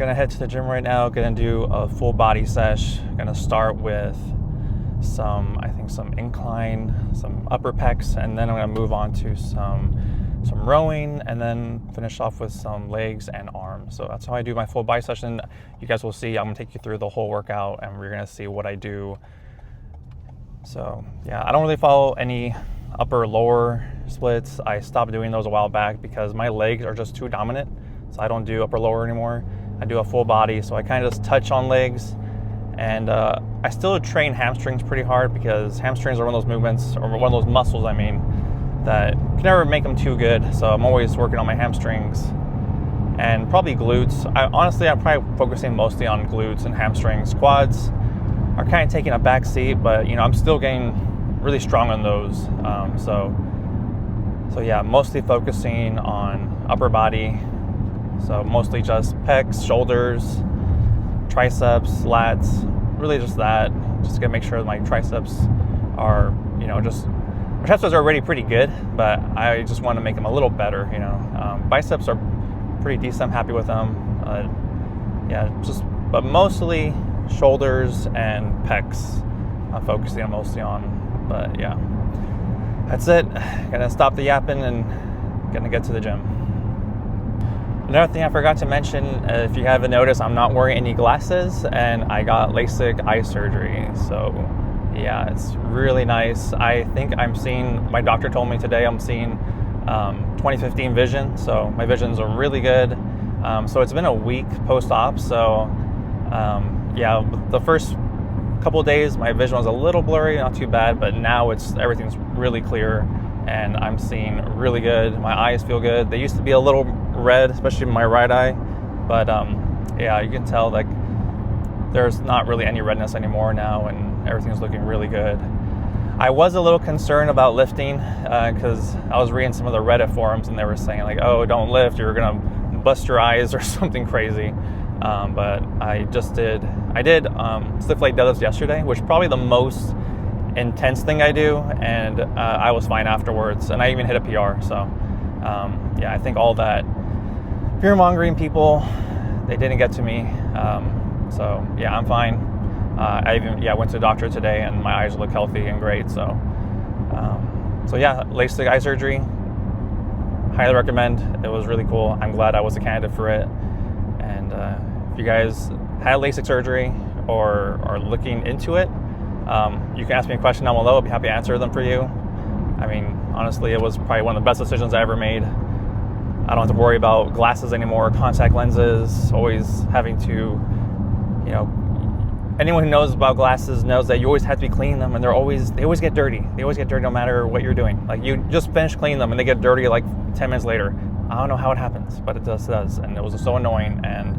gonna head to the gym right now. Gonna do a full body sesh. Gonna start with some incline, some upper pecs, and then I'm gonna move on to some rowing, and then finish off with some legs and arms. So that's how I do my full body session. You guys will see. I'm gonna take you through the whole workout, and we're gonna see what I do. So yeah, I don't really follow any upper lower splits. I stopped doing those a while back because my legs are just too dominant. So I don't do upper lower anymore. I do a full body. So I kind of just touch on legs, and I still train hamstrings pretty hard because hamstrings are one of those movements, or one of those muscles, I mean, that can never make them too good. So I'm always working on my hamstrings and probably glutes. I'm probably focusing mostly on glutes and hamstrings. Quads are kind of taking a back seat, but I'm still getting really strong on those. So yeah, mostly focusing on upper body. So mostly just pecs, shoulders, triceps, lats, really just that. Just to make sure that my triceps are, my triceps are already pretty good, but I just want to make them a little better, Biceps are pretty decent, I'm happy with them. But mostly shoulders and pecs I'm focusing mostly on. But yeah, that's it. Gonna stop the yapping and gonna get to the gym. Another thing I forgot to mention, if you haven't noticed, I'm not wearing any glasses, and I got LASIK eye surgery. So yeah, it's really nice. I think my doctor told me today I'm seeing 20/15 vision, so my visions are really good. So it's been a week post-op, so yeah, the first couple of days my vision was a little blurry, not too bad, but now everything's really clear and I'm seeing really good. My eyes feel good. They used to be a little red, especially my right eye, but yeah, you can tell like there's not really any redness anymore now, and everything's looking really good. I was a little concerned about lifting because I was reading some of the Reddit forums and they were saying like, oh, don't lift, you're gonna bust your eyes or something crazy. But I did stiff leg deadlifts yesterday, which is probably the most intense thing I do, and I was fine afterwards, and I even hit a PR. So yeah, I think all that fear-mongering people, they didn't get to me. So yeah, I'm fine. I went to the doctor today and my eyes look healthy and great. So yeah, LASIK eye surgery, highly recommend. It was really cool. I'm glad I was a candidate for it. And if you guys had LASIK surgery or are looking into it, you can ask me a question down below. I'll be happy to answer them for you. I mean, honestly, it was probably one of the best decisions I ever made. I don't have to worry about glasses anymore, contact lenses, always having to, anyone who knows about glasses knows that you always have to be cleaning them, and they always get dirty. They always get dirty no matter what you're doing. Like, you just finish cleaning them and they get dirty like 10 minutes later. I don't know how it happens, but it does. And it was so annoying. And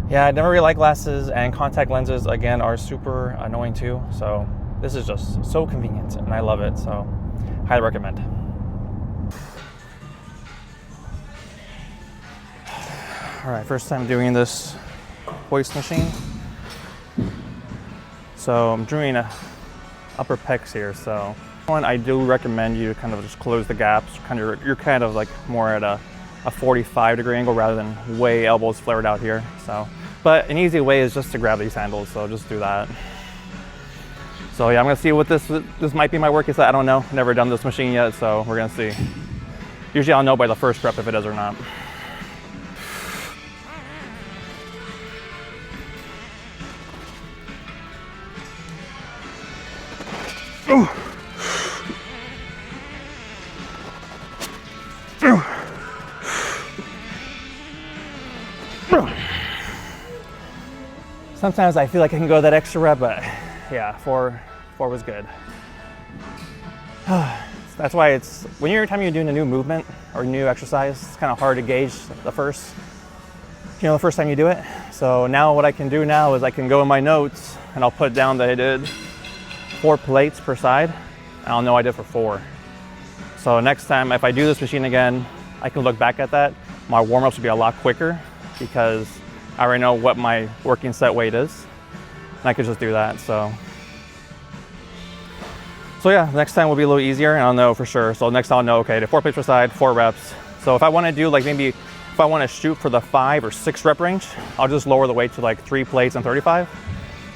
yeah, I never really liked glasses, and contact lenses, again, are super annoying too. So this is just so convenient and I love it. So highly recommend. All right, first time doing this hoist machine. So I'm doing upper pecs here. So one, I do recommend you kind of just close the gaps. You're kind of like more at a 45-degree angle rather than way elbows flared out here. So, but an easy way is just to grab these handles. So just do that. So yeah, I'm gonna see what this might be my working set. I don't know. Never done this machine yet, so we're gonna see. Usually I'll know by the first rep if it is or not. Sometimes I feel like I can go that extra rep, but yeah, four was good. That's why every time you're doing a new movement or new exercise, it's kind of hard to gauge the first time you do it. So now what I can do now is I can go in my notes and I'll put down that I did 4 plates per side. I'll know I did for 4. So next time, if I do this machine again, I can look back at that. My warm-ups will be a lot quicker because I already know what my working set weight is. And I could just do that, so yeah, next time will be a little easier and I'll know for sure. So next time I'll know, okay, I did 4 plates per side, 4 reps. So if I want to do like maybe, if if I want to shoot for the 5 or 6 rep range, I'll just lower the weight to like 3 plates and 35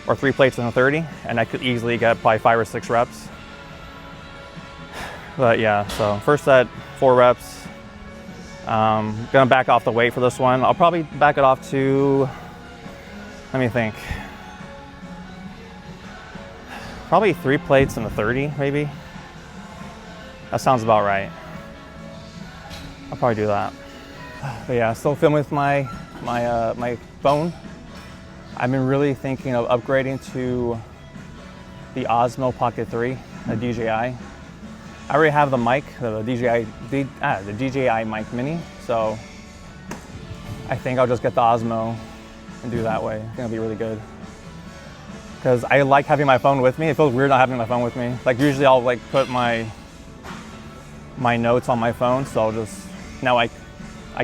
or 3 plates and 30, and I could easily get probably 5 or 6 reps. But yeah, so first set, 4 reps. Gonna back off the weight for this one. I'll probably back it off to, let me think, probably 3 plates and a 30 maybe. That sounds about right. I'll probably do that. But yeah, still filming with my phone. I've been really thinking of upgrading to the Osmo Pocket 3, a DJI. I already have the mic, the DJI mic mini, so I think I'll just get the Osmo and do that way. It's gonna be really good. Because I like having my phone with me. It feels weird not having my phone with me. Like usually I'll like put my notes on my phone, so I'll just, now I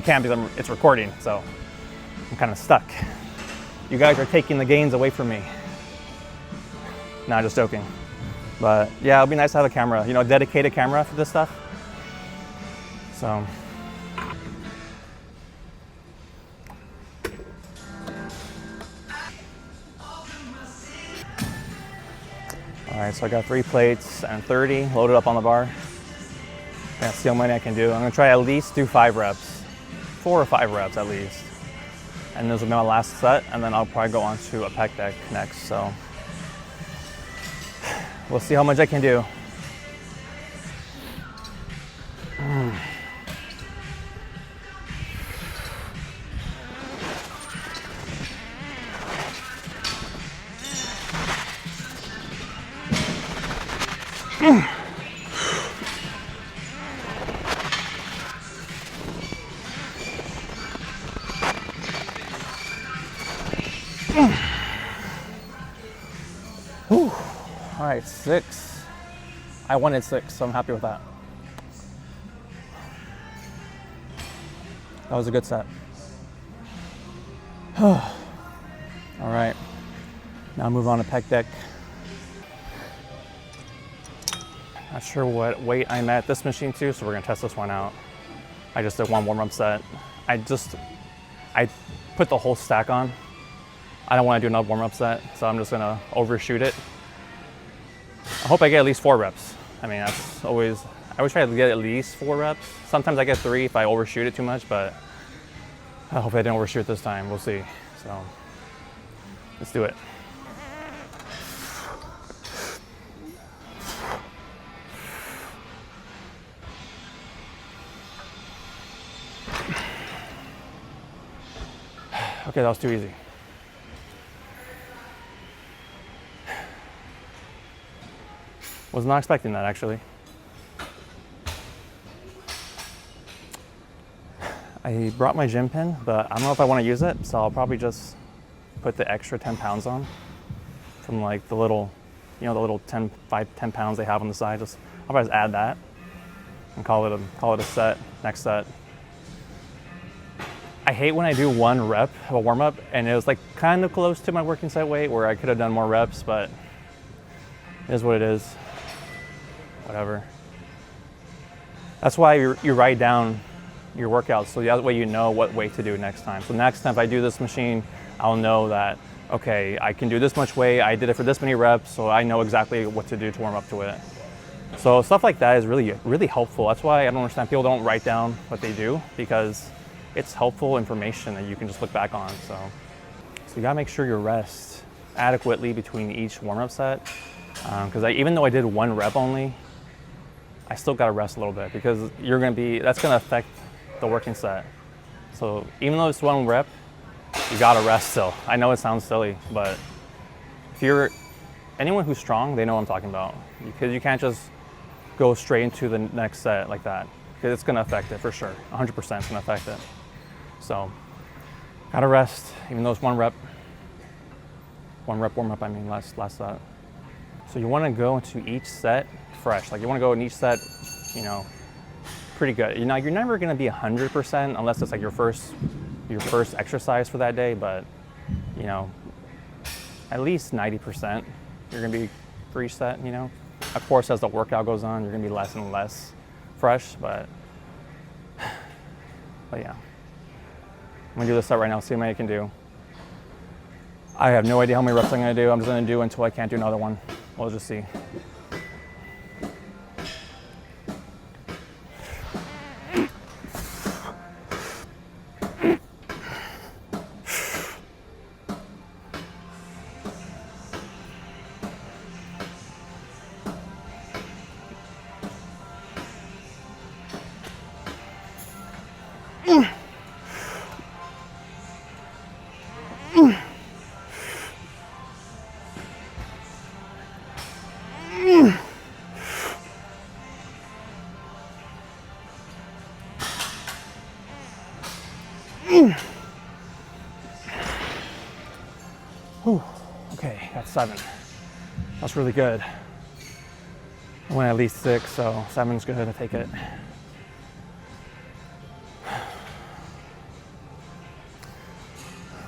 can't because it's recording, so I'm kind of stuck. You guys are taking the gains away from me. Nah, just joking. But yeah, it'll be nice to have a camera, you know, a dedicated camera for this stuff. So. All right, so I got 3 plates and 30 loaded up on the bar. That's the only many I can do. I'm gonna try at least do 5 reps, 4 or 5 reps at least. And this will be my last set, and then I'll probably go on to a pec deck next, so. We'll see how much I can do. All right, 6. I wanted 6, so I'm happy with that. That was a good set. All right, now move on to pec deck. Not sure what weight I'm at this machine too, so we're gonna test this one out. I just did 1 warm-up set. I put the whole stack on. I don't want to do another warm-up set, so I'm just gonna overshoot it. I hope I get at least 4 reps. I mean, that's always, I always try to get at least 4 reps. Sometimes I get 3 if I overshoot it too much, but I hope I didn't overshoot this time. We'll see. So let's do it. Okay, that was too easy. Was not expecting that, actually. I brought my gym pin, but I don't know if I want to use it, so I'll probably just put the extra 10 pounds on from like the little, you know, the little 10 pounds they have on the side. I'll probably just add that and call it a set, next set. I hate when I do 1 rep of a warm-up and it was like kind of close to my working set weight where I could have done more reps, but it is what it is. Whatever. That's why you write down your workouts, so that way you know what weight to do next time. So next time if I do this machine, I'll know that, okay, I can do this much weight, I did it for this many reps, so I know exactly what to do to warm up to it. So stuff like that is really, really helpful. That's why I don't understand people don't write down what they do, because it's helpful information that you can just look back on. So you gotta make sure you rest adequately between each warm-up set. Because even though I did 1 rep only, I still gotta rest a little bit because that's gonna affect the working set. So even though it's 1 rep, you gotta rest still. I know it sounds silly, but if anyone who's strong, they know what I'm talking about. Because you can't just go straight into the next set like that, because it's gonna affect it for sure. 100% gonna affect it. So gotta rest, even though it's 1 rep. 1 rep warm up, I mean last set. So you wanna go into each set fresh. Like you wanna go in each set, you know, pretty good. You know, you're never gonna be 100% unless it's like your first exercise for that day, but you know, at least 90% you're gonna be for each set, you know. Of course, as the workout goes on, you're gonna be less and less fresh, but yeah. I'm gonna do this set right now, see how many I can do. I have no idea how many reps I'm gonna do. I'm just gonna do until I can't do another one. We'll just see. Whew. Okay, that's 7. That's really good. I went at least 6, so 7's good to take it.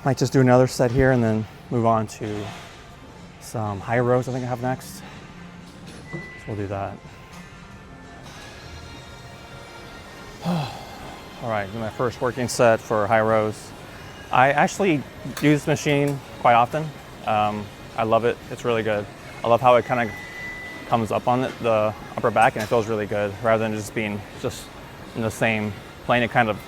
Might just do another set here and then move on to some high rows I think I have next. So we'll do that. All right, my first working set for high rows. I actually use this machine quite often. I love it, it's really good. I love how it kind of comes up on the upper back and it feels really good rather than just being just in the same plane. It kind of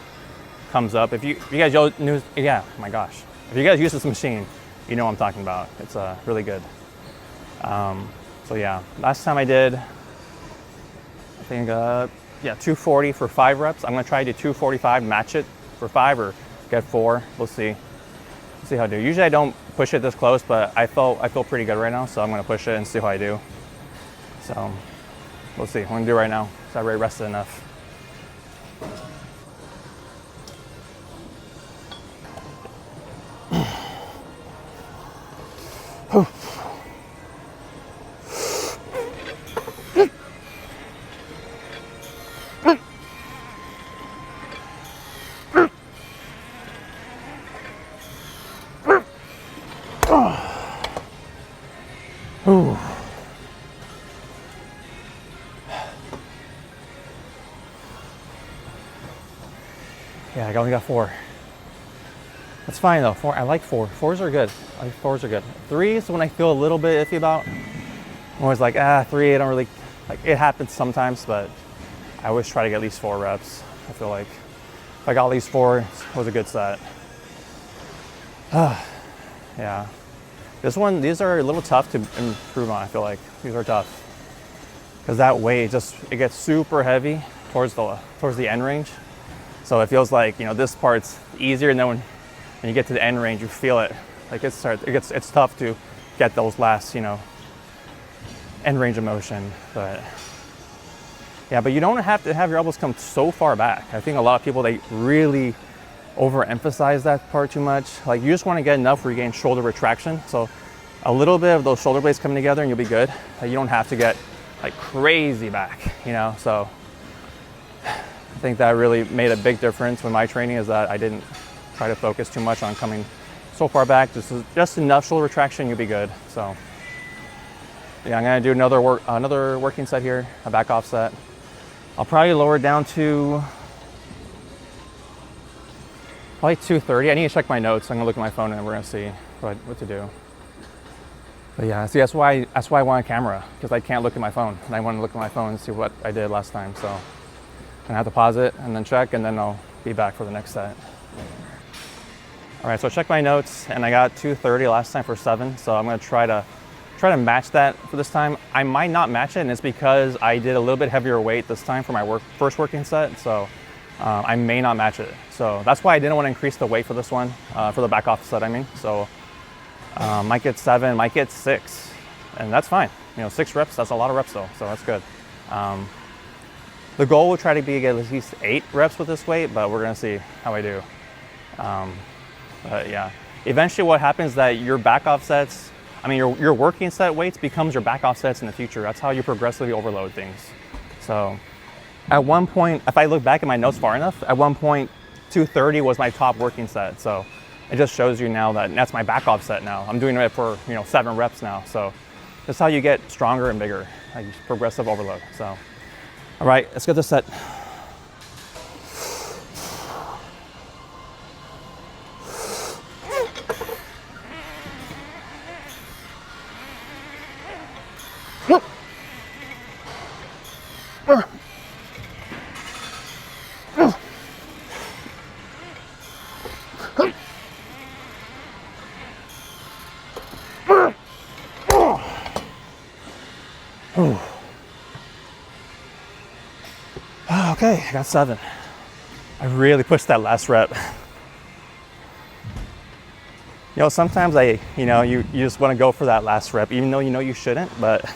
comes up. If you guys use, yeah, my gosh. If you guys use this machine, you know what I'm talking about. It's really good. So yeah, last time I did, I think, yeah, 240 for 5 reps. I'm gonna try to do 245, match it for 5 or get 4. We'll see. We'll see how I do. Usually I don't push it this close, but I feel pretty good right now, so I'm gonna push it and see how I do. So we'll see. I'm gonna do it right now. So I already rested enough. Ooh. Yeah, I only got 4. That's fine though. 4. I like 4. 4s are good. I like 4s are good. 3s when I feel a little bit iffy about. I'm always like, 3. I don't really like. It happens sometimes, but I always try to get at least 4 reps. I feel like if I got at least 4, it was a good set. Yeah. These are a little tough to improve on. I feel like these are tough because that weight it gets super heavy towards the end range. So it feels like, you know, this part's easier, and then when you get to the end range, you feel it. Like it's tough to get those last, you know, end range of motion. But yeah, but you don't have to have your elbows come so far back. I think a lot of people, they really overemphasize that part too much. Like you just want to get enough where you gain shoulder retraction. So a little bit of those shoulder blades coming together and you'll be good. Like you don't have to get like crazy back, you know? So I think that really made a big difference with my training, is that I didn't try to focus too much on coming so far back. Just enough shoulder retraction, you'll be good. So yeah, I'm gonna do another working set here, a back off set. I'll probably lower it down to probably 230. I need to check my notes. I'm gonna look at my phone and we're gonna see what to do. But yeah, see, that's why I want a camera, because I can't look at my phone. And I want to look at my phone and see what I did last time. So I'm gonna have to pause it and then check, and then I'll be back for the next set. All right, so I checked my notes and I got 230 last time for 7. So I'm gonna try to match that for this time. I might not match it, and it's because I did a little bit heavier weight this time for my first working set. So I may not match it. So that's why I didn't want to increase the weight for this one, for the back off set, I mean. So might get 7, might get 6, and that's fine. You know, 6 reps, that's a lot of reps though, so that's good. The goal will try to be to get at least 8 reps with this weight, but we're gonna see how I do. But yeah, eventually what happens is that your back off sets, I mean your working set weights becomes your back off sets in the future. That's how you progressively overload things. So at one point, if I look back at my notes far enough, at one point 230 was my top working set. So it just shows you now that that's my back off set now. I'm doing it for, you know, 7 reps now. So that's how you get stronger and bigger, like progressive overload. So, all right, let's get this set. Okay, I got 7. I really pushed that last rep. You know, sometimes you just want to go for that last rep, even though you know you shouldn't, but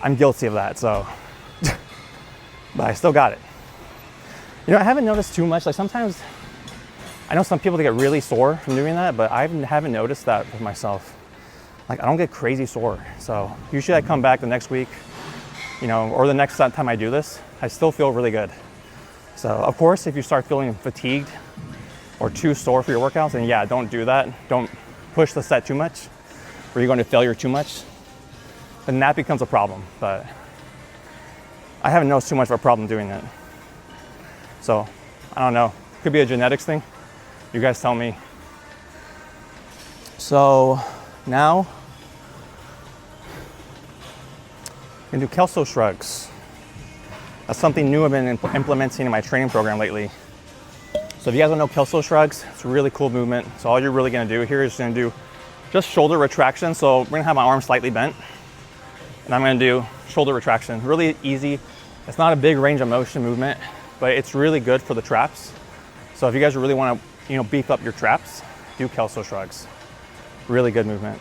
I'm guilty of that, so. But I still got it. You know, I haven't noticed too much. Like sometimes, I know some people get really sore from doing that, but I haven't noticed that with myself. Like I don't get crazy sore. So usually I come back the next week, you know, or the next time I do this, I still feel really good. So of course, if you start feeling fatigued or too sore for your workouts, then yeah, don't do that. Don't push the set too much, or you're going to failure too much. Then that becomes a problem, but I haven't noticed too much of a problem doing it. So I don't know, could be a genetics thing. You guys tell me. So now I'm gonna do Kelso Shrugs. That's something new I've been implementing in my training program lately. So if you guys don't know Kelso Shrugs, it's a really cool movement. So all you're really gonna do here is gonna do just shoulder retraction. So we're gonna have my arm slightly bent, and I'm gonna do shoulder retraction. Really easy. It's not a big range of motion movement, but it's really good for the traps. So if you guys really wanna, you know, beef up your traps, do Kelso Shrugs. Really good movement.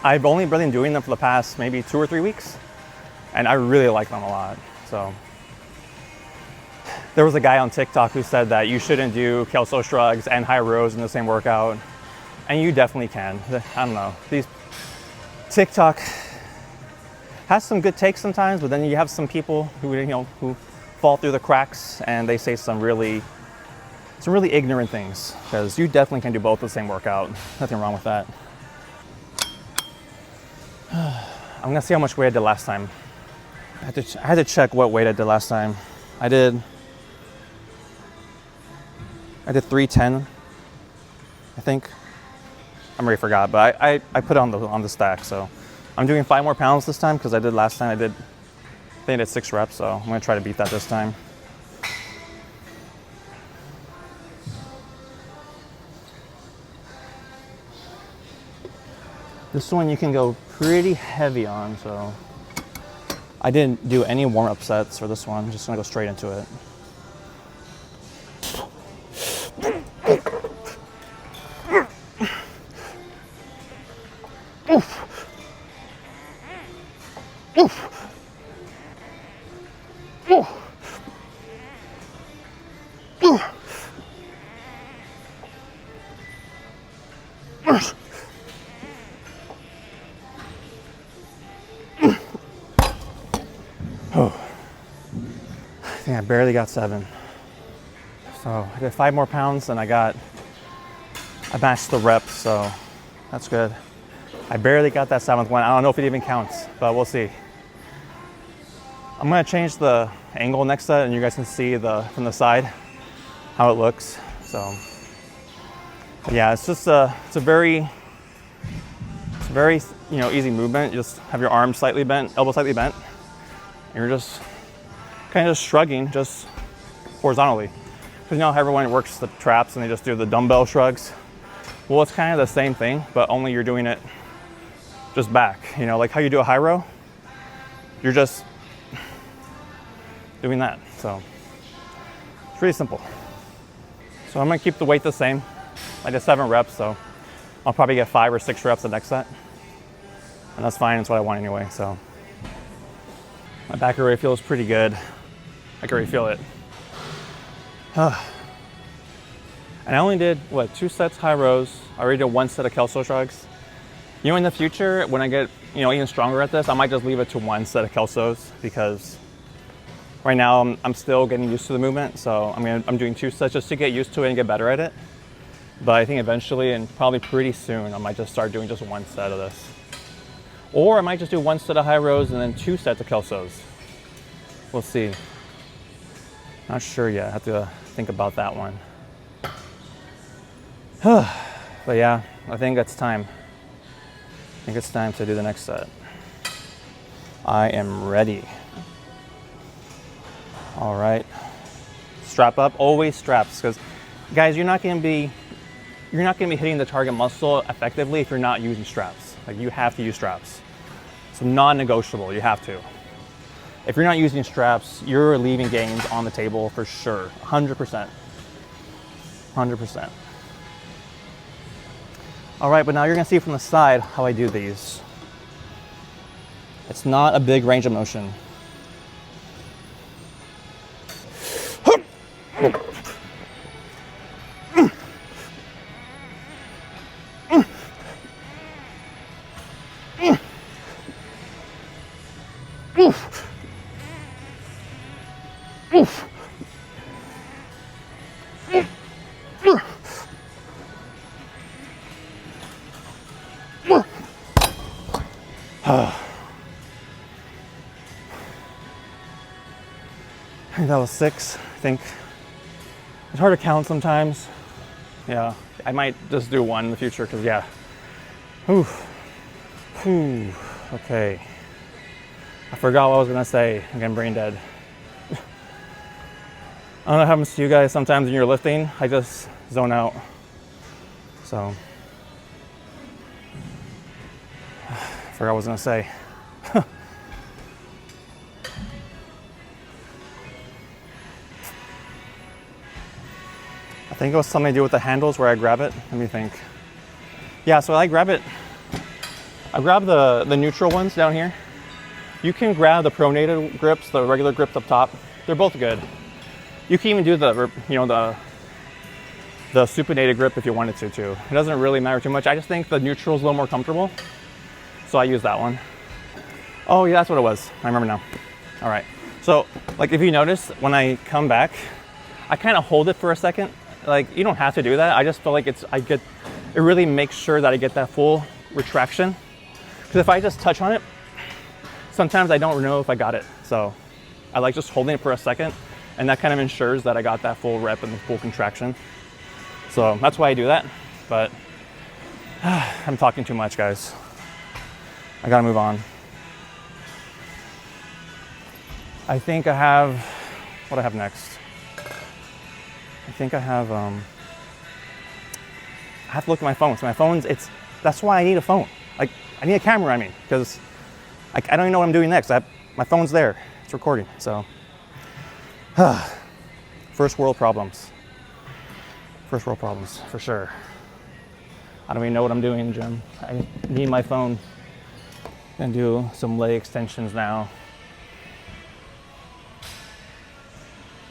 I've only been doing them for the past maybe 2 or 3 weeks, and I really like them a lot. So there was a guy on TikTok who said that you shouldn't do Kelso Shrugs and high rows in the same workout, and you definitely can. I don't know, these TikTok has some good takes sometimes, but then you have some people who, you know, who fall through the cracks and they say some really ignorant things, because you definitely can do both the same workout. Nothing wrong with that. I'm gonna see how much weight I did last time. I had to check what weight I did last time. I did 310, I think. I already forgot, but I put it on the stack. So I'm doing 5 more pounds this time, because I did last time. I think I did 6 reps, so I'm gonna try to beat that this time. This one you can go pretty heavy on, so I didn't do any warm-up sets for this one. I'm just gonna go straight into it. Oof. Oof. Oof. Oof. Oh, I think I barely got 7. So I did 5 more pounds and I matched the reps, so that's good. I barely got that 7th one. I don't know if it even counts, but we'll see. I'm gonna change the angle next set, and you guys can see from the side how it looks. So yeah, it's just it's a very easy movement. You just have your arm slightly bent, elbow slightly bent, and you're just kind of just shrugging just horizontally. Because you know how everyone works the traps and they just do the dumbbell shrugs. Well, it's kind of the same thing, but only you're doing it just back. You know, like how you do a high row, you're just doing that. So it's pretty simple. So I'm gonna keep the weight the same. I did 7 reps, so I'll probably get 5 or 6 reps the next set. And that's fine, it's what I want anyway, so. My back already feels pretty good. I can already feel it. And I only did, 2 sets high rows. I already did 1 set of Kelso Shrugs. You know, in the future, when I get, even stronger at this, I might just leave it to 1 set of Kelsos, because right now I'm still getting used to the movement. So I'm doing 2 sets just to get used to it and get better at it. But I think eventually, and probably pretty soon, I might just start doing just 1 set of this. Or I might just do 1 set of high rows and then 2 sets of Kelsos. We'll see. Not sure yet. I have to think about that one. But yeah, I think it's time. I think it's time to do the next set. I am ready. All right. Strap up. Always straps, because guys, you're not going to be hitting the target muscle effectively if you're not using straps. Like, you have to use straps. So non-negotiable, you have to. If you're not using straps, you're leaving gains on the table for sure, 100%. 100%. All right, but now you're gonna see from the side how I do these. It's not a big range of motion. I think that was 6, I think. It's hard to count sometimes. Yeah, I might just do 1 in the future because yeah. Whew. Whew. Okay. I forgot what I was gonna say. I'm getting brain dead. I don't know what happens to you guys sometimes when you're lifting. I just zone out. So, I forgot what I was gonna say. I think it was something to do with the handles where I grab it. Let me think. Yeah, so I grab it. I grab the neutral ones down here. You can grab the pronated grips, the regular grips up top. They're both good. You can even do the, you know, the supinated grip if you wanted to too. It doesn't really matter too much. I just think the neutral is a little more comfortable. So I use that one. Oh yeah, that's what it was. I remember now. All right. So like if you notice, when I come back, I kind of hold it for a second. Like you don't have to do that. I just feel like it really makes sure that I get that full retraction. Because if I just touch on it, sometimes I don't know if I got it. So I like just holding it for a second, and that kind of ensures that I got that full rep and the full contraction. So that's why I do that. But I'm talking too much, guys. I gotta move on. I think I have, what do I have next? I think I have to look at my phone. So my phone's, that's why I need a phone. Like, I need a camera, I mean, because I don't even know what I'm doing next. My phone's there, it's recording, so. First world problems. First world problems, for sure. I don't even know what I'm doing in the gym. I need my phone. Gonna do some leg extensions now.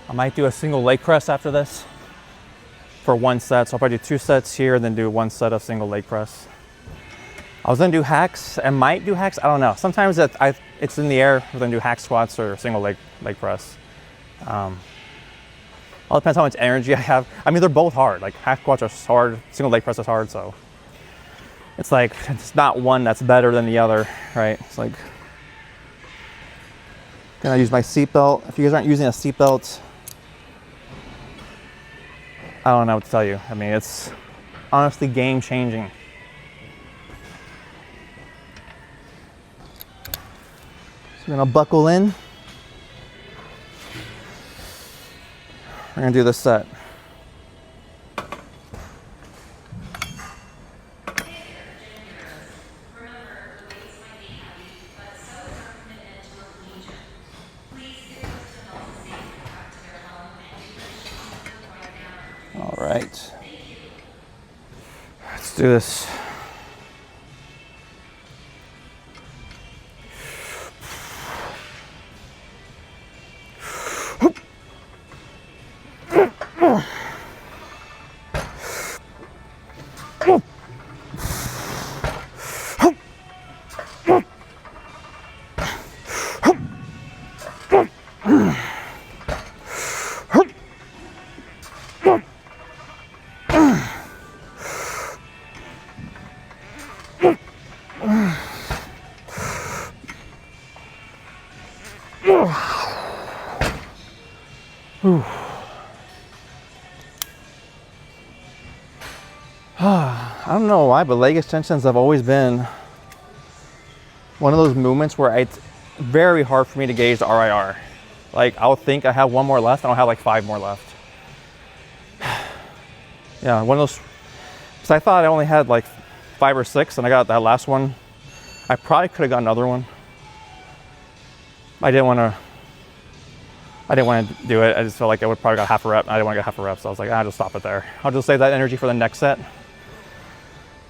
I might do a single leg press after this for 1 set. So I'll probably do 2 sets here and then do 1 set of single leg press. I was gonna do hacks. I might do hacks. I don't know. Sometimes it's in the air. We're gonna do hack squats or single leg press. All depends how much energy I have. I mean, they're both hard. Like hack squats are hard. Single leg press is hard. So it's like it's not one that's better than the other, right? It's like gonna use my seatbelt. If you guys aren't using a seatbelt, I don't know what to tell you. I mean, it's honestly game changing. So we're gonna buckle in. We're gonna do this set. All right, let's do this. I don't know why, but leg extensions have always been one of those movements where it's very hard for me to gauge the RIR. Like I'll think I have 1 more left, and I'll have like 5 more left. Yeah, one of those, because I thought I only had like 5 or 6, and I got that last one. I probably could have got another one. I didn't want to do it. I just felt like I would probably got half a rep. I didn't want to get half a rep, so I was like, I'll just stop it there. I'll just save that energy for the next set.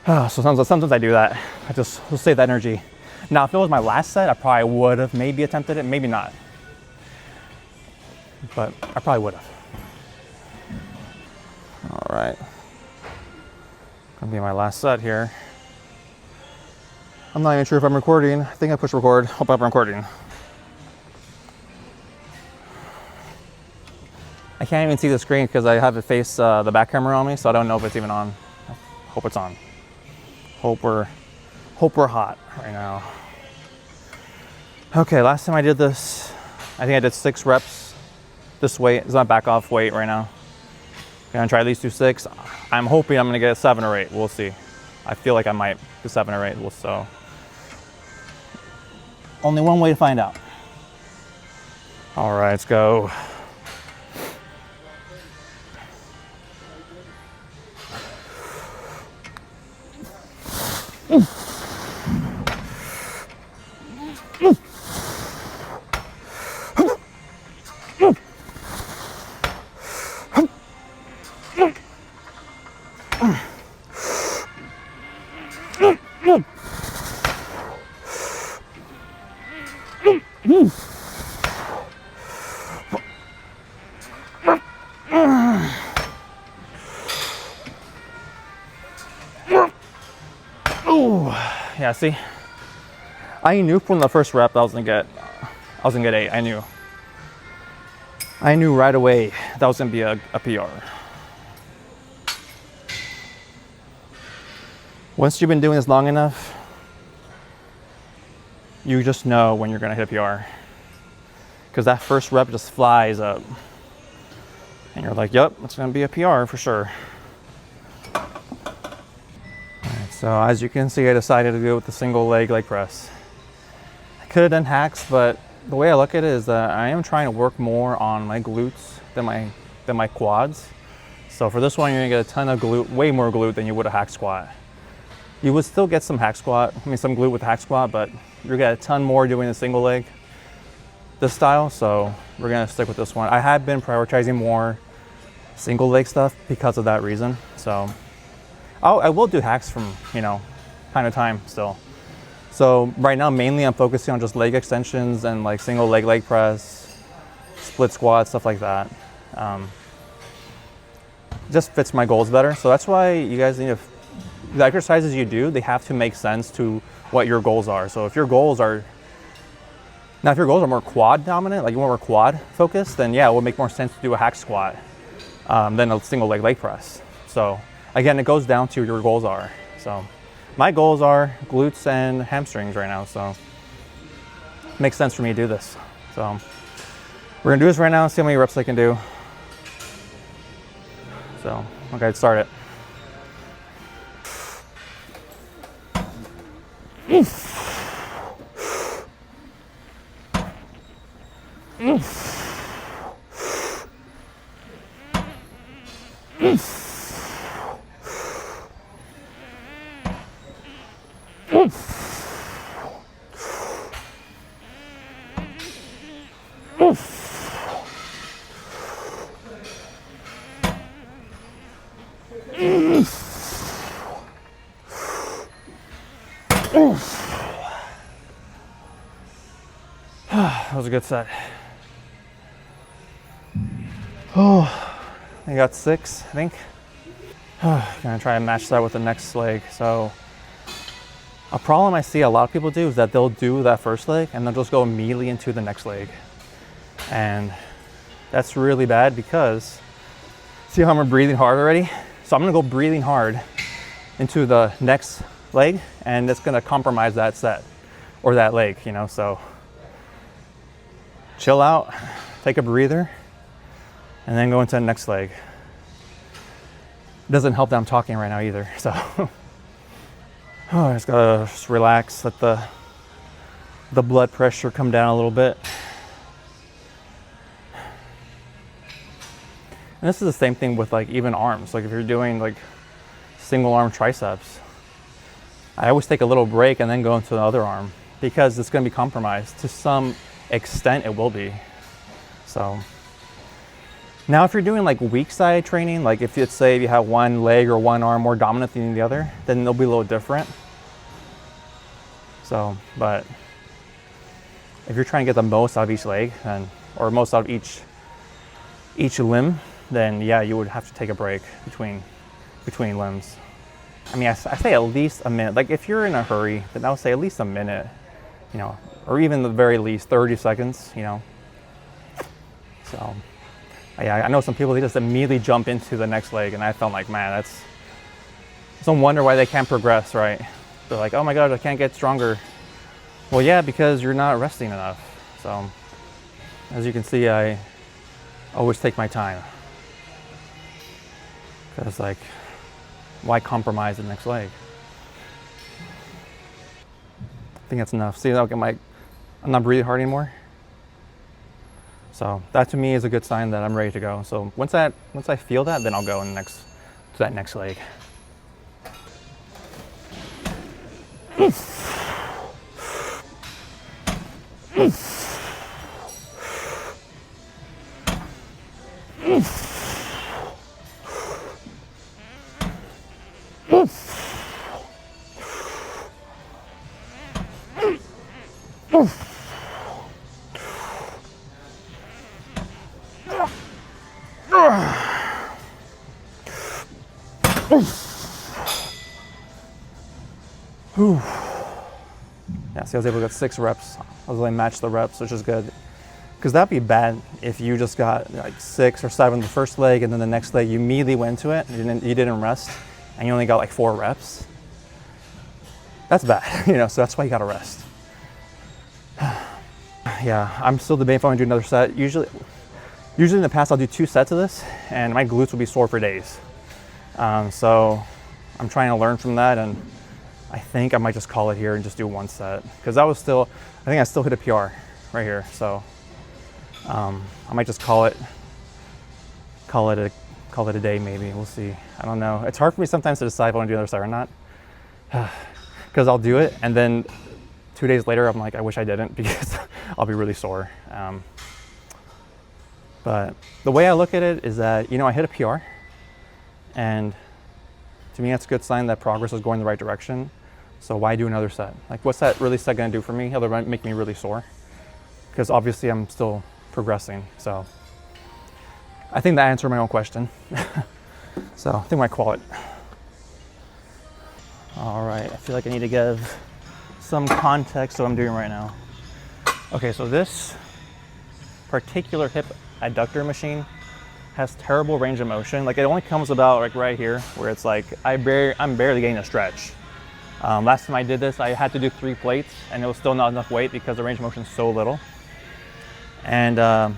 So sometimes I do that. I just will save that energy. Now, if it was my last set, I probably would have maybe attempted it, maybe not. But I probably would have. All right. Gonna be my last set here. I'm not even sure if I'm recording. I think I pushed record. Hope I'm recording. I can't even see the screen because I have it face the back camera on me, so I don't know if it's even on. Hope it's on. Hope we're hot right now. Okay, last time I did this, I think I did 6 reps. This weight is my back off weight right now. Gonna try at least do 6. I'm hoping I'm gonna get 7 or 8. We'll see. I feel like I might do 7 or 8. So only one way to find out. All right, let's go. Yeah, see, I knew from the first rep I was gonna get 8. I knew right away that was gonna be a PR. Once you've been doing this long enough, you just know when you're gonna hit a PR, because that first rep just flies up, and you're like, "Yep, it's gonna be a PR for sure." So as you can see, I decided to go with the single leg press. I could have done hacks, but the way I look at it is that I am trying to work more on my glutes than my quads. So for this one, you're gonna get a ton of glute, way more glute than you would a hack squat. You would still get some hack squat, some glute with hack squat, but you're gonna get a ton more doing the single leg this style. So we're gonna stick with this one. I have been prioritizing more single leg stuff because of that reason. So I will do hacks from, time to time still. So right now, mainly I'm focusing on just leg extensions and like single leg press, split squat, stuff like that. Just fits my goals better. So that's why you guys need to, the exercises you do, they have to make sense to what your goals are. So if your goals are more quad dominant, like you want more quad focused, then yeah, it will make more sense to do a hack squat than a single leg press. So again, it goes down to your goals are. So my goals are glutes and hamstrings right now. So it makes sense for me to do this. So we're gonna do this right now and see how many reps I can do. So, okay, let's start it. That was a good set. Oh, I got 6, I think. Gonna try and match that with the next leg. So a problem I see a lot of people do is that they'll do that first leg and they'll just go immediately into the next leg. And that's really bad because, see how I'm breathing hard already? So I'm gonna go breathing hard into the next leg and it's gonna compromise that set or that leg, so chill out, take a breather, and then go into the next leg. It doesn't help that I'm talking right now either, so I just gotta relax, let the blood pressure come down a little bit. And this is the same thing with even arms. Like if you're doing single arm triceps, I always take a little break and then go into the other arm because it's gonna be compromised to some extent it will be. So now if you're doing like weak side training, like if it's say you have one leg or one arm more dominant than the other, then they'll be a little different. So, but if you're trying to get the most out of each leg, and or most out of each limb, then yeah, you would have to take a break between limbs. I mean, I say at least a minute. Like if you're in a hurry, then I would say at least a minute, you know, or even the very least 30 seconds, you know. So yeah, I know some people, they just immediately jump into the next leg, and I felt like, man, that's no wonder why they can't progress, right? They're like, oh my God, I can't get stronger. Well, yeah, because you're not resting enough. So as you can see, I always take my time. Because like, why compromise the next leg? I think that's enough. See, okay, I'm not breathing hard anymore. So that to me is a good sign that I'm ready to go. So once I feel that, then I'll go to that next leg. Yeah, see, I was able to get 6 reps. I was able to match the reps, which is good. Because that'd be bad if you just got like 6 or 7 the first leg, and then the next leg you immediately went to it, you didn't rest, and you only got like 4 reps. That's bad, you know, so that's why you gotta rest. Yeah, I'm still debating if I want to do another set. Usually in the past I'll do 2 sets of this, and my glutes will be sore for days. So I'm trying to learn from that, and I think I might just call it here and just do 1 set, because I think I still hit a PR right here. So I might just call it a day, maybe. We'll see. I don't know. It's hard for me sometimes to decide if I want to do another set or not, because I'll do it and then 2 days later I'm like, I wish I didn't, because I'll be really sore. But the way I look at it is that, you know, I hit a PR, and to me that's a good sign that progress is going the right direction. So why do another set? Like, what's that really set going to do for me? Other than make me really sore? Because obviously I'm still progressing. So I think that answered my own question. So I think I might call it. All right, I feel like I need to give some context to what I'm doing right now. Okay, so this particular hip adductor machine has terrible range of motion. Like, it only comes about like right here, where it's like I'm barely getting a stretch. Last time I did this, I had to do 3 plates, and it was still not enough weight because the range of motion is so little. And I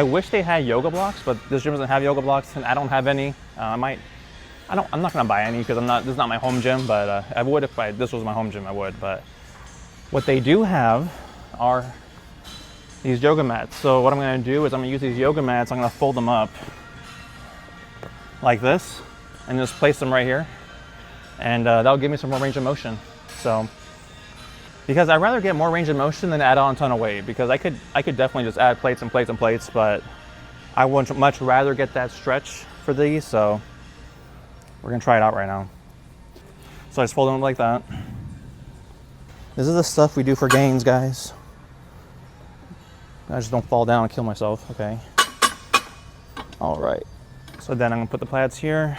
wish they had yoga blocks, but this gym doesn't have yoga blocks, and I don't have any. I'm not gonna buy any because this is not my home gym, but I would if this was my home gym, I would. But what they do have are these yoga mats. So what I'm gonna do is I'm gonna use these yoga mats, I'm gonna fold them up like this, and just place them right here. And that'll give me some more range of motion. So, because I'd rather get more range of motion than add on a ton of weight, because I could definitely just add plates and plates and plates, but I would much rather get that stretch for these. So we're gonna try it out right now. So I just fold them up like that. This is the stuff we do for gains, guys. I just don't fall down and kill myself, okay? All right, so then I'm gonna put the pads here.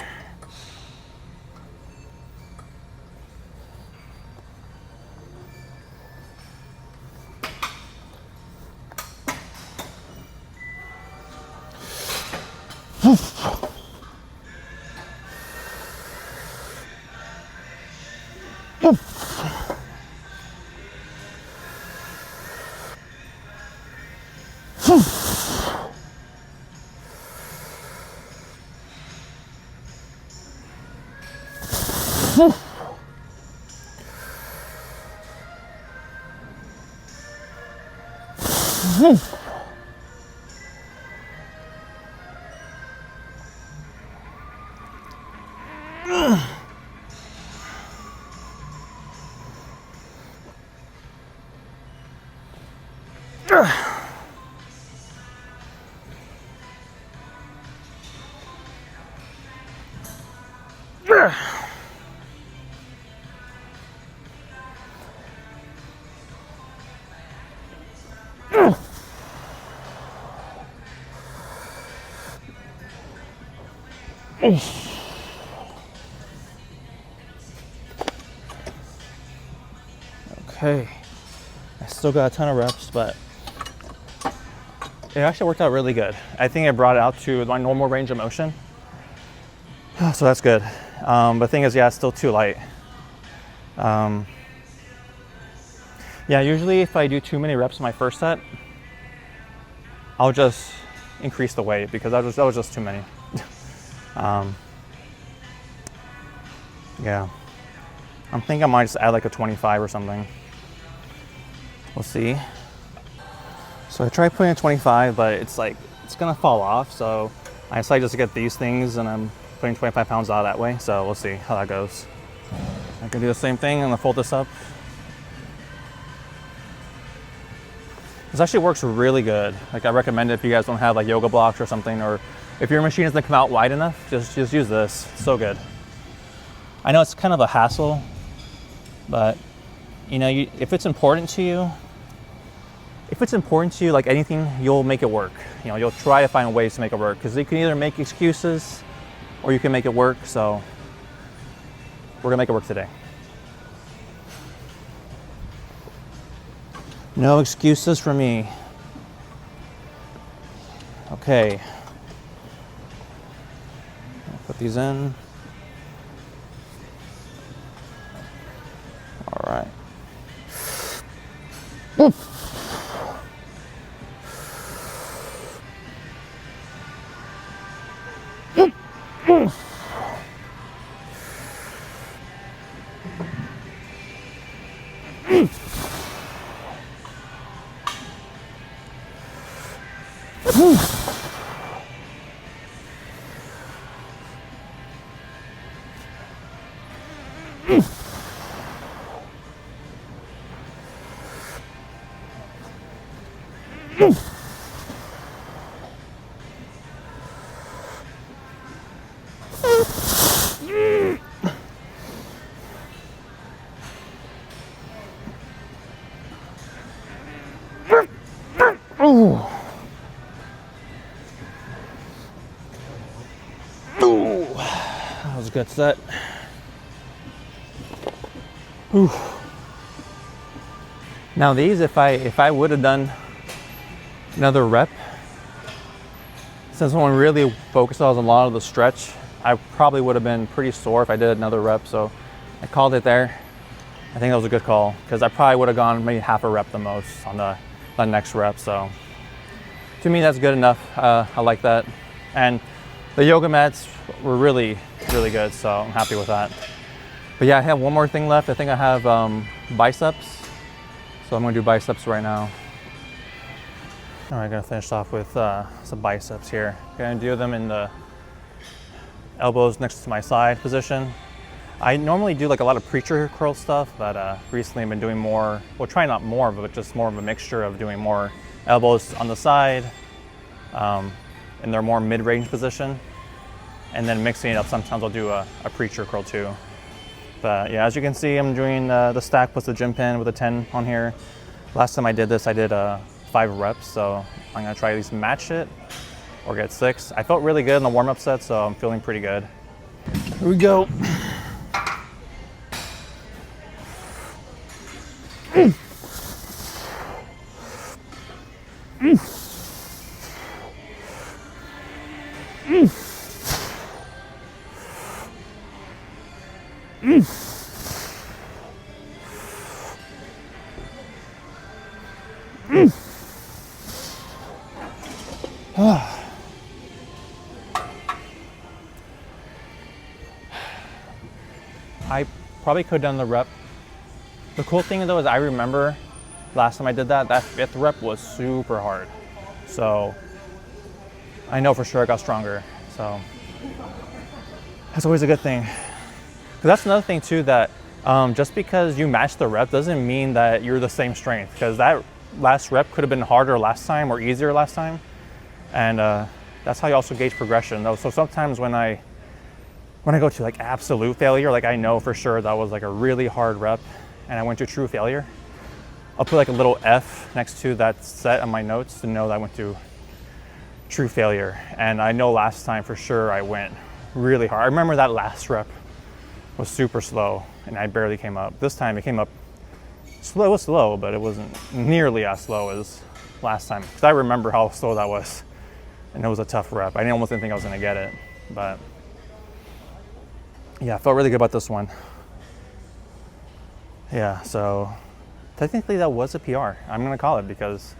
Okay, I still got a ton of reps, but it actually worked out really good. I think it brought it out to my normal range of motion. So that's good. But the thing is, yeah, it's still too light. Yeah, usually if I do too many reps in my first set, I'll just increase the weight because that was just too many. Yeah, I'm thinking I might just add like a 25 or something. We'll see. So I tried putting a 25, but it's like, it's gonna fall off. So I decided just to get these things and I'm putting 25 pounds out that way. So we'll see how that goes. I can do the same thing. I'm gonna fold this up. This actually works really good. Like I recommend it if you guys don't have like yoga blocks or something, or if your machine doesn't come out wide enough, just use this. It's so good. I know it's kind of a hassle, but you know, if it's important to you, like anything, you'll make it work. You know, you'll try to find ways to make it work because you can either make excuses or you can make it work. So we're gonna make it work today. No excuses for me. Okay. I'll put these in. All right. Oof. That was a good set. Ooh. Now these, if I would have done another rep, since one really focused on a lot of the stretch, I probably would have been pretty sore if I did another rep. So I called it there. I think that was a good call because I probably would have gone maybe half a rep the most on the next rep. So to me, that's good enough. I like that. And the yoga mats were really, really good. So I'm happy with that. But yeah, I have one more thing left. I think I have biceps. So I'm gonna do biceps right now. All right, gonna finish off with some biceps here. Gonna do them in the elbows next to my side position. I normally do like a lot of preacher curl stuff, but recently I've been doing more, well, try not more, but just more of a mixture of doing more elbows on the side, in their more mid-range position, and then mixing it up. Sometimes I'll do a preacher curl too. But yeah, as you can see, I'm doing the stack plus the gym pin with a 10 on here. Last time I did this, I did 5 reps, so I'm gonna try to at least match it or get 6. I felt really good in the warm-up set, so I'm feeling pretty good. Here we go. I probably could have done the rep. The cool thing though is I remember last time I did that 5th rep was super hard. So I know for sure I got stronger. So that's always a good thing. But that's another thing too, that just because you match the rep doesn't mean that you're the same strength, because that last rep could have been harder last time or easier last time. And that's how you also gauge progression though. So sometimes when I go to like absolute failure, like I know for sure that was like a really hard rep and I went to true failure, I'll put like a little F next to that set on my notes to know that I went to true failure. And I know last time for sure I went really hard. I remember that last rep was super slow and I barely came up. This time it came up slow. It was slow, but it wasn't nearly as slow as last time. Because I remember how slow that was. And it was a tough rep. I almost didn't think I was gonna get it. But yeah, I felt really good about this one. Yeah, so technically that was a PR. I'm gonna call it because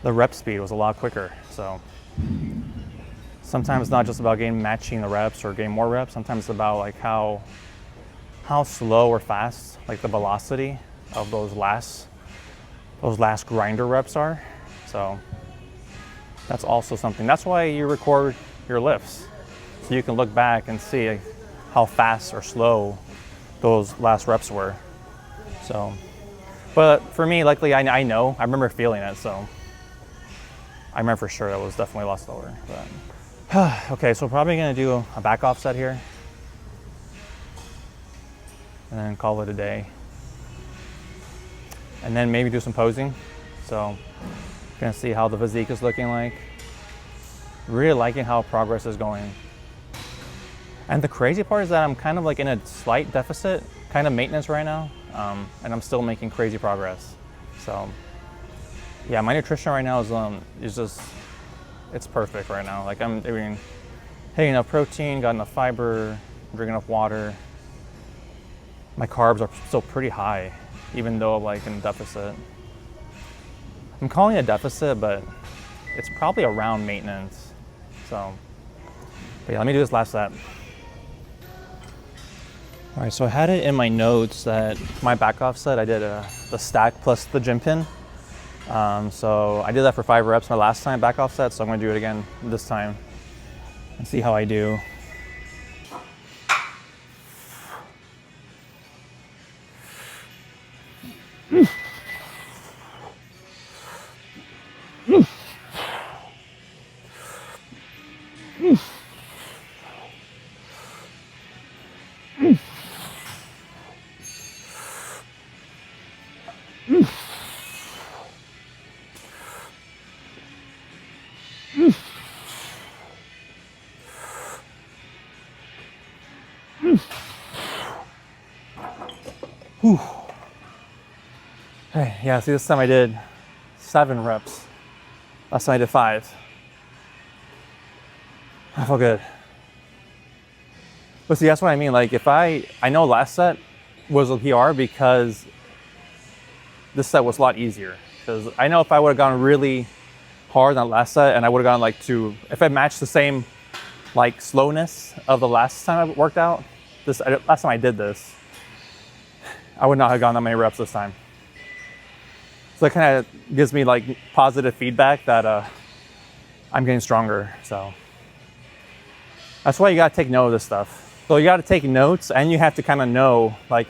the rep speed was a lot quicker. So sometimes it's not just about matching the reps or getting more reps. Sometimes it's about like how slow or fast, like the velocity of those last grinder reps are. So that's also something. That's why you record your lifts, so you can look back and see how fast or slow those last reps were. So, but for me, luckily, I remember feeling it, so I remember for sure it was definitely a lot slower. But okay, so probably gonna do a back off set here, and then call it a day, and then maybe do some posing. So, gonna see how the physique is looking like. Really liking how progress is going. And the crazy part is that I'm kind of like in a slight deficit, kind of maintenance right now, and I'm still making crazy progress. So yeah, my nutrition right now is just, it's perfect right now. Like I'm hitting enough protein, got enough fiber, drinking enough water. My carbs are still pretty high, even though I'm like in deficit. I'm calling it a deficit, but it's probably around maintenance. So, but yeah, let me do this last set. All right, so I had it in my notes that my back off set, I did the stack plus the gym pin. So I did that for 5 reps my last time back off set, so I'm gonna do it again this time and see how I do. Whew. Hey, yeah, see this time I did 7 reps. Last time I did 5. I felt good. But see, that's what I mean. Like if I know last set was a PR because this set was a lot easier. Because I know if I would have gone really hard on last set and I would have gone like if I matched the same like slowness of the last time I worked out, last time I did this, I would not have gone that many reps this time. So that kind of gives me like positive feedback that I'm getting stronger. So that's why you gotta take note of this stuff. So you gotta take notes and you have to kind of know like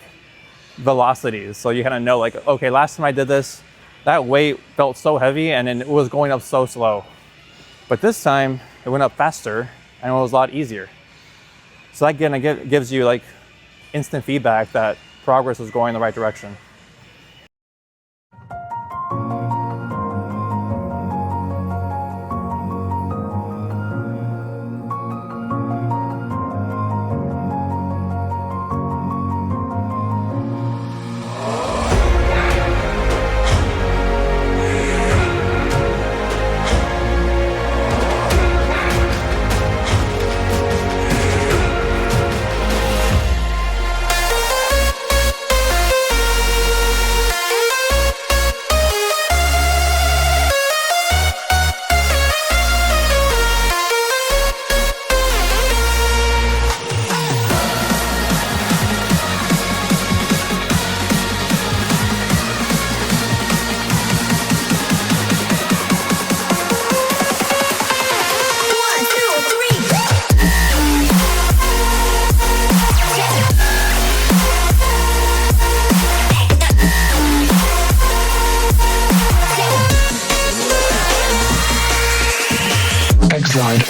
velocities. So you kind of know like, okay, last time I did this, that weight felt so heavy and then it was going up so slow. But this time it went up faster and it was a lot easier. So that again, gives you like instant feedback that progress is going in the right direction. Exide.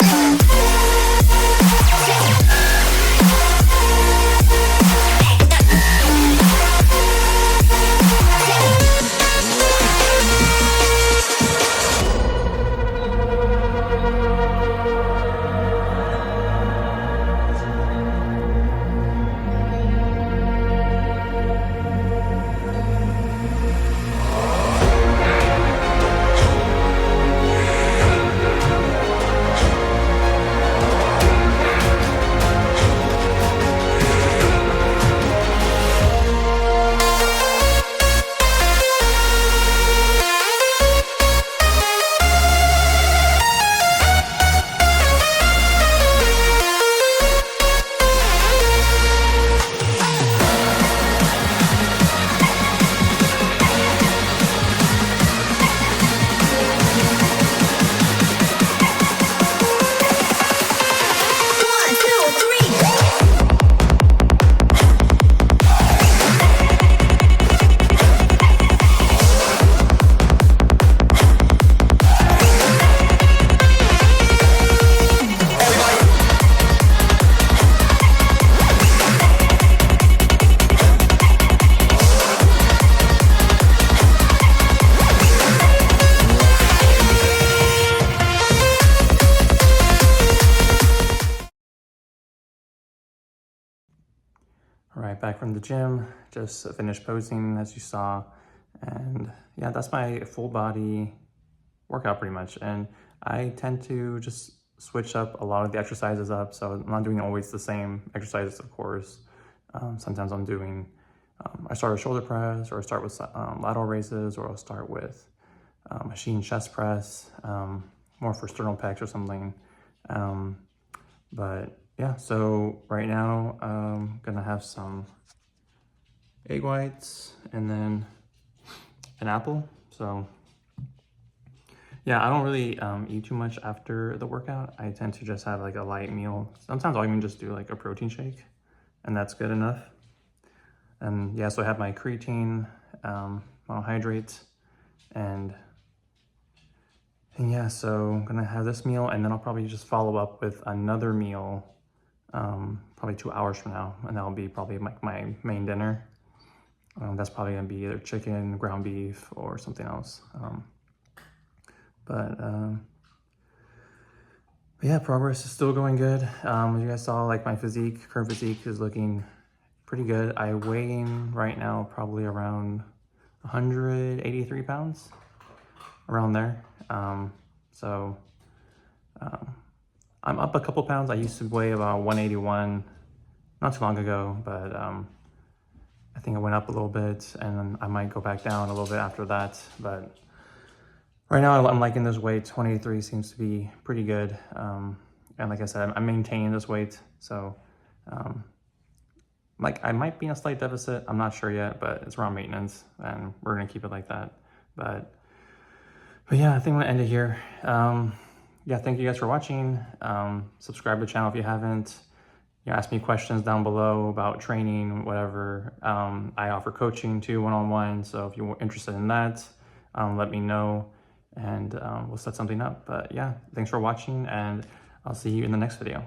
All right, back from the gym, just finished posing as you saw. And yeah, that's my full body workout pretty much. And I tend to just switch up a lot of the exercises up. So I'm not doing always the same exercises, of course. Sometimes I'm doing, I start with shoulder press, or I start with lateral raises, or I'll start with machine chest press, more for sternal pecs or something. But yeah, so right now I'm gonna have some egg whites and then an apple. So yeah, I don't really eat too much after the workout. I tend to just have like a light meal. Sometimes I'll even just do like a protein shake, and that's good enough. And yeah, so I have my creatine, monohydrate, and yeah, so I'm gonna have this meal, and then I'll probably just follow up with another meal probably 2 hours from now, and that'll be probably my main dinner. That's probably gonna be either chicken, ground beef, or something else. But yeah, progress is still going good. As you guys saw, like my current physique is looking pretty good. I weigh in right now probably around 183 pounds, around there. I'm up a couple pounds. I used to weigh about 181 not too long ago, but I think I went up a little bit, and then I might go back down a little bit after that. But right now I'm liking this weight. 23 seems to be pretty good. And like I said, I'm maintaining this weight. So like I might be in a slight deficit. I'm not sure yet, but it's around maintenance, and we're gonna keep it like that. But yeah, I think I'm gonna end it here. Yeah, thank you guys for watching. Subscribe to the channel if you haven't. Ask me questions down below about training, whatever. I offer coaching too, one-on-one. So if you're interested in that, let me know, and we'll set something up. But yeah, thanks for watching, and I'll see you in the next video.